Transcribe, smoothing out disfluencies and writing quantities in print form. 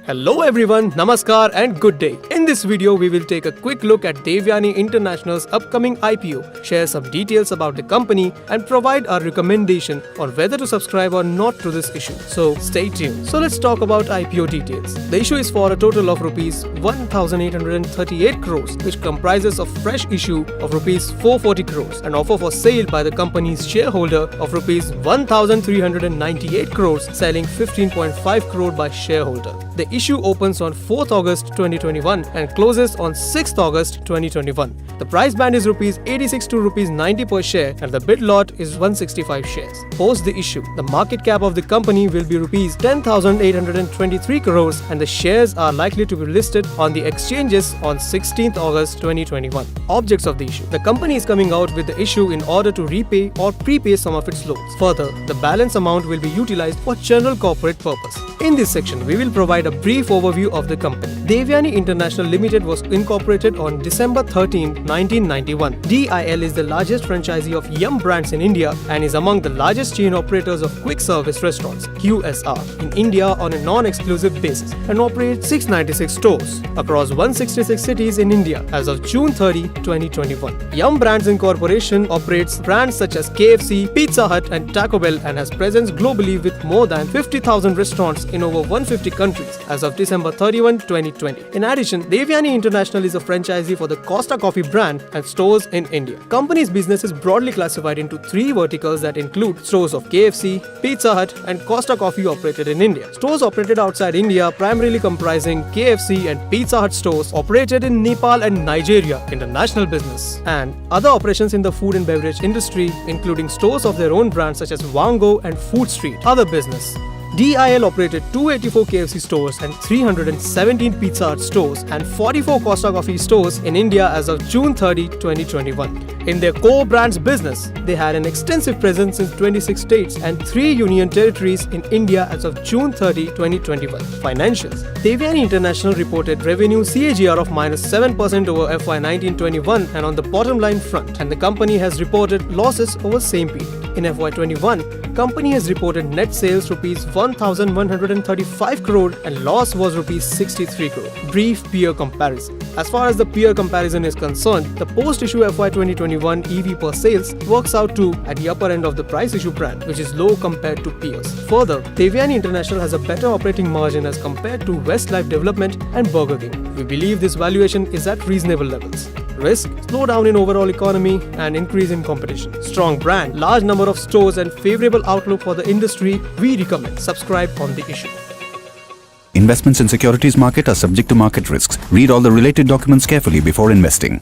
Hello everyone, Namaskar and good day. In this video, we will take a quick look at Devyani International's upcoming IPO, share some details about the company and provide our recommendation on whether to subscribe or not to this issue. So stay tuned. So let's talk about IPO details. The issue is for a total of rupees 1,838 crores, which comprises of fresh issue of rupees 440 crores, an offer for sale by the company's shareholder of rupees 1,398 crores, selling 15.5 crore by shareholder. The issue opens on 4th August 2021 and closes on 6th August 2021. The price band is rupees 86 to rupees 90 per share and the bid lot is 165 shares. Post the issue, the market cap of the company will be rupees 10,823 crores and the shares are likely to be listed on the exchanges on 16th August 2021. Objects of the issue. The company is coming out with the issue in order to repay or prepay some of its loans. Further, the balance amount will be utilized for general corporate purpose. In this section, we will provide a brief overview of the company. Devyani International Limited was incorporated on December 13, 1991. DIL is the largest franchisee of Yum brands in India and is among the largest chain operators of quick service restaurants (QSR) in India on a non-exclusive basis and operates 696 stores across 166 cities in India as of June 30, 2021. Yum Brands Incorporation operates brands such as KFC, Pizza Hut and Taco Bell and has presence globally with more than 50,000 restaurants in over 150 countries as of December 31, 2020. In addition, Devyani International is a franchisee for the Costa Coffee brand and stores in India. Company's business is broadly classified into three verticals that include stores of KFC, Pizza Hut and Costa Coffee operated in India. Stores operated outside India primarily comprising KFC and Pizza Hut stores operated in Nepal and Nigeria international business, and other operations in the food and beverage industry including stores of their own brands such as Wango and Food Street. Other business. DIL operated 284 KFC stores and 317 Pizza Hut stores and 44 Costa Coffee stores in India as of June 30, 2021. In their core brands business, they had an extensive presence in 26 states and 3 union territories in India as of June 30, 2021. Financials. Devyani International reported revenue CAGR of -7% over FY 19-21 and on the bottom line front, and the company has reported losses over same period. In FY 21, company has reported net sales rupees 1,135 crore and loss was rupees 63 crore. Brief peer comparison. As far as the peer comparison is concerned, the post-issue FY 2021 EV per sales works out to at the upper end of the price issue brand, which is low compared to peers. Further, Devyani International has a better operating margin as compared to Westlife Development and Burger King. We believe this valuation is at reasonable levels. Risk, slowdown in overall economy and increase in competition. Strong brand, large number of stores and favorable outlook for the industry. We recommend subscribe on the issue. Investments in securities market are subject to market risks. Read all the related documents carefully before investing.